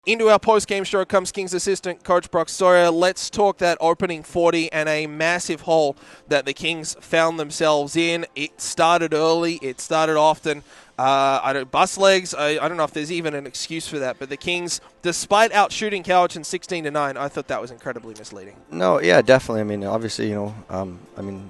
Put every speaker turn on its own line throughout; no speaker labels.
Into our post-game show comes Kings assistant coach Brock Sawyer. Let's talk that opening 40 and a massive hole that the Kings found themselves in. It started early. It started often. Bus legs. I don't know if there's even an excuse for that. But the Kings, despite outshooting Cowichan 16-9, I thought that was incredibly misleading.
No, yeah, definitely. I mean, obviously,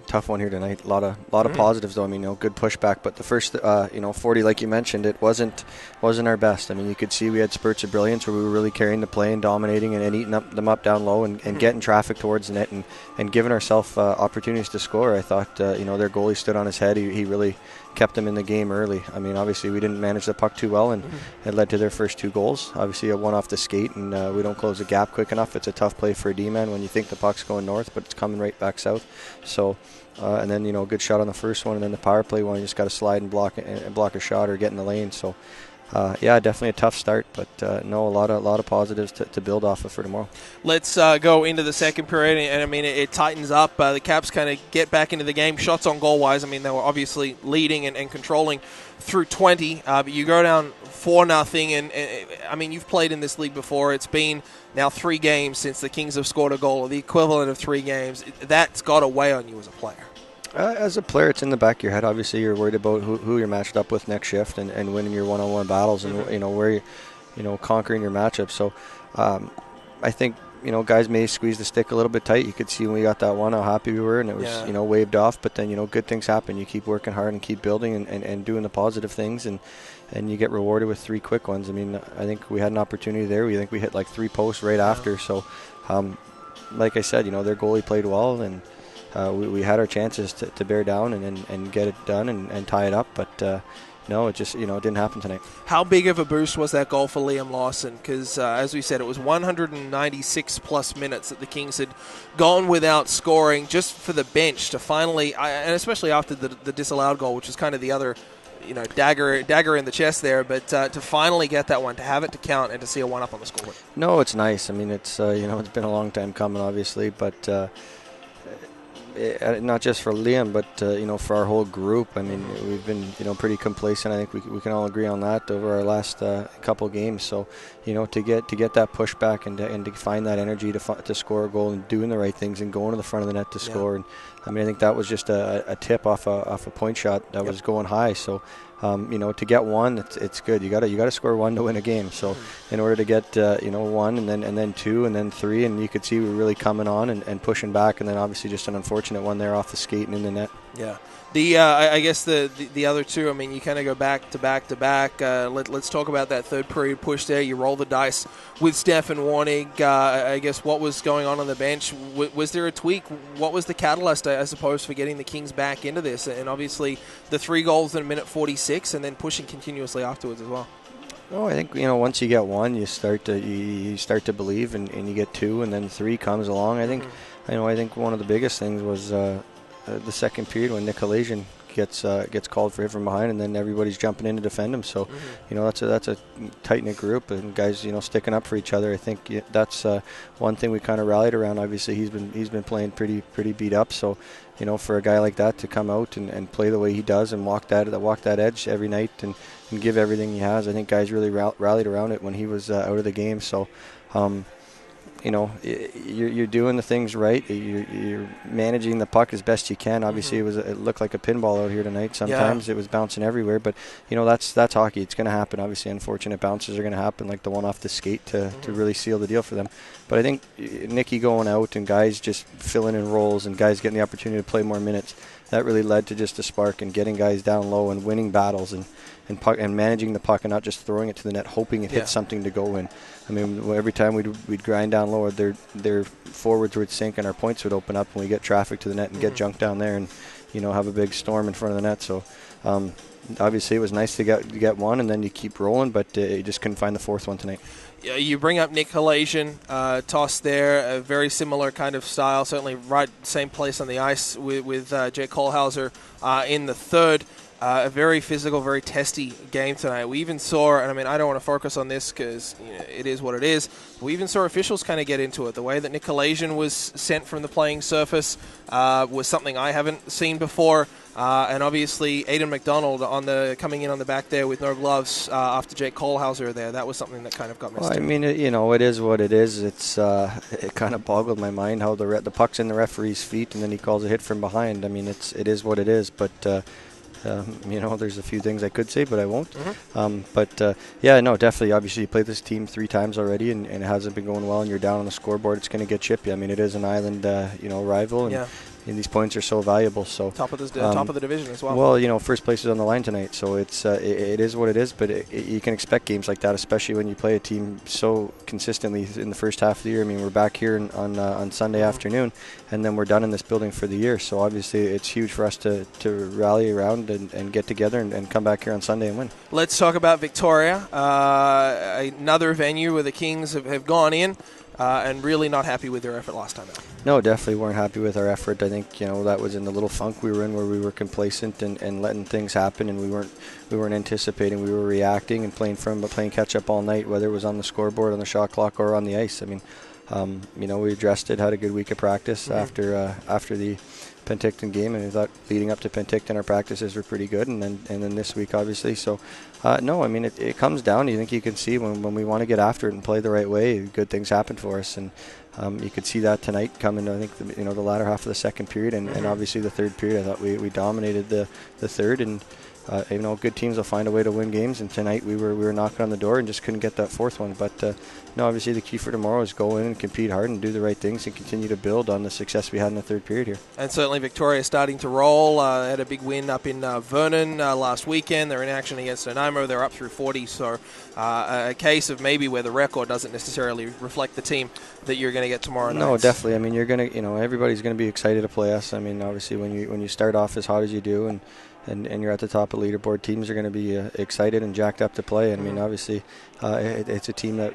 tough one here tonight. A lot of positives, though. I mean, good pushback. But the first, 40, like you mentioned, it wasn't our best. I mean, you could see we had spurts of brilliance where we were really carrying the play and dominating and eating them up down low and getting traffic towards the net and giving ourselves opportunities to score. I thought, their goalie stood on his head. He really kept them in the game early. I mean, obviously we didn't manage the puck too well, and it led to their first 2 goals. Obviously a one off the skate, and we don't close the gap quick enough. It's a tough play for a D-man when you think the puck's going north, but it's coming right back south. So, and then, good shot on the first one, and then the power play one, you just got to slide and block a shot or get in the lane. So, definitely a tough start, but a lot of positives to build off of for tomorrow.
Let's go into the second period, and I mean it tightens up. The Caps kind of get back into the game. Shots on goal wise, I mean they were obviously leading and controlling through 20, but you go down 4-0, and I mean you've played in this league before. It's been now 3 games since the Kings have scored a goal, or the equivalent of 3 games. That's got to weigh on you as a player.
As a player, it's in the back of your head. Obviously, you're worried about who you're matched up with next shift and winning your one-on-one battles and where you conquering your matchup. So, I think guys may squeeze the stick a little bit tight. You could see when we got that one how happy we were, and it was waved off. But then good things happen. You keep working hard and keep building and doing the positive things, and you get rewarded with 3 quick ones. I mean, I think we had an opportunity there. We hit like 3 posts right after. So, like I said, their goalie played well, and we had our chances to bear down and get it done and tie it up, but no, it just it didn't happen tonight.
How big of a boost was that goal for Liam Lawson? Because as we said, it was 196 plus minutes that the Kings had gone without scoring, just for the bench to finally, and especially after the disallowed goal, which was kind of the other dagger in the chest there, but to finally get that one, to have it to count, and to see a 1-up on the scoreboard.
No, it's nice. I mean, it's it's been a long time coming, obviously, but. Not just for Liam, but for our whole group. I mean, we've been pretty complacent. I think we can all agree on that over our last couple games. So to get that pushback and to find that energy to score a goal and doing the right things and going to the front of the net to score. And I mean, I think that was just a tip off a point shot that was going high. So. To get one, it's good. You got to score 1 to win a game. So, in order to get 1 and then 2 and then 3, and you could see we were really coming on and pushing back, and then obviously just an unfortunate one there off the skate and in the net.
Yeah. I guess the other 2, I mean, you kind of go back to back to back. Let's talk about that third period push there. You roll the dice with Stefan Warnig. I guess what was going on the bench? Was there a tweak? What was the catalyst, I suppose, for getting the Kings back into this? And obviously the 3 goals in a minute 46 and then pushing continuously afterwards as well.
Oh, I think once you get 1, you start to believe, and you get 2, and then 3 comes along. I think I think one of the biggest things was the second period when Nick Cowichan gets called for hit from behind, and then everybody's jumping in to defend him. So, that's a tight-knit group, and guys, sticking up for each other. I think that's one thing we kind of rallied around. Obviously, he's been playing pretty beat up. So, for a guy like that to come out and play the way he does and walk that edge every night and give everything he has, I think guys really rallied around it when he was out of the game. So. You're doing the things right. You're managing the puck as best you can. Obviously, it looked like a pinball out here tonight. Sometimes it was bouncing everywhere, but that's hockey. It's going to happen. Obviously, unfortunate bounces are going to happen, like the one off the skate to really seal the deal for them. But I think Nicky going out and guys just filling in roles and guys getting the opportunity to play more minutes, that really led to just a spark and getting guys down low and winning battles and managing the puck and not just throwing it to the net, hoping it hits something to go in. I mean, every time we'd grind down lower, their forwards would sink and our points would open up, and we get traffic to the net and get junked down there and have a big storm in front of the net. So obviously it was nice to get 1, and then you keep rolling, but you just couldn't find the 4th one tonight.
You bring up Nick Cowichan, toss there, a very similar kind of style, certainly right same place on the ice with Jake Kohlhauser in the third. A very physical, very testy game tonight. We even saw, and I mean, I don't want to focus on this because it is what it is. We even saw officials kind of get into it. The way that Cowichan was sent from the playing surface was something I haven't seen before. And obviously, Aiden McDonald coming in on the back there with no gloves after Jake Kohlhauser there. That was something that kind of got missed.
Well, I mean, it is what it is. It kind of boggled my mind how the puck's in the referee's feet and then he calls a hit from behind. I mean, it is what it is. But there's a few things I could say, but I won't. Definitely. Obviously, you played this team 3 times already, and it hasn't been going well, and you're down on the scoreboard. It's going to get chippy. I mean, it is an island, rival, and these points are so valuable. So
top of the division as well.
Well, first place is on the line tonight, so it is what it is. But you can expect games like that, especially when you play a team so consistently in the first half of the year. I mean, we're back here on Sunday afternoon, and then we're done in this building for the year. So obviously, it's huge for us to rally around and get together and come back here on Sunday and win.
Let's talk about Victoria, another venue where the Kings have gone in. And really not happy with their effort last time out.
No, definitely weren't happy with our effort. I think that was in the little funk we were in, where we were complacent and letting things happen, and we weren't anticipating. We were reacting and playing catch up all night, whether it was on the scoreboard, on the shot clock, or on the ice. I mean, we addressed it, had a good week of practice after the Penticton game, and I thought leading up to Penticton our practices were pretty good, and then this week obviously. So no, I mean it comes down. You think you can see when we want to get after it and play the right way, good things happen for us, and you could see that tonight coming. I think the latter half of the second period and obviously the third period. I thought we dominated the third, and good teams will find a way to win games, and tonight we were knocking on the door and just couldn't get that fourth one. But obviously the key for tomorrow is go in and compete hard and do the right things and continue to build on the success we had in the third period here.
And certainly Victoria starting to roll. They had a big win up in Vernon last weekend. They're in action against Nanaimo. They're up through 40, so a case of maybe where the record doesn't necessarily reflect the team that you're going to get tomorrow night.
No, definitely. I mean, you're going to, everybody's going to be excited to play us. I mean, obviously when you start off as hot as you do and you're at the top of leaderboard, teams are going to be excited and jacked up to play. I mean, obviously, it's a team that,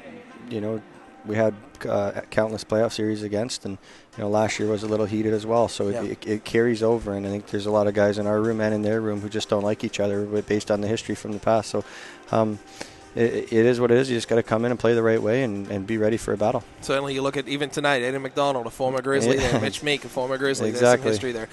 we had countless playoff series against, and last year was a little heated as well. So it carries over, and I think there's a lot of guys in our room and in their room who just don't like each other based on the history from the past. So it is what it is. You just got to come in and play the right way and be ready for a battle.
Certainly, you look at even tonight, Aiden McDonald, a former Grizzly there, Mitch Meek, a former Grizzly.
Exactly.
There's some history there.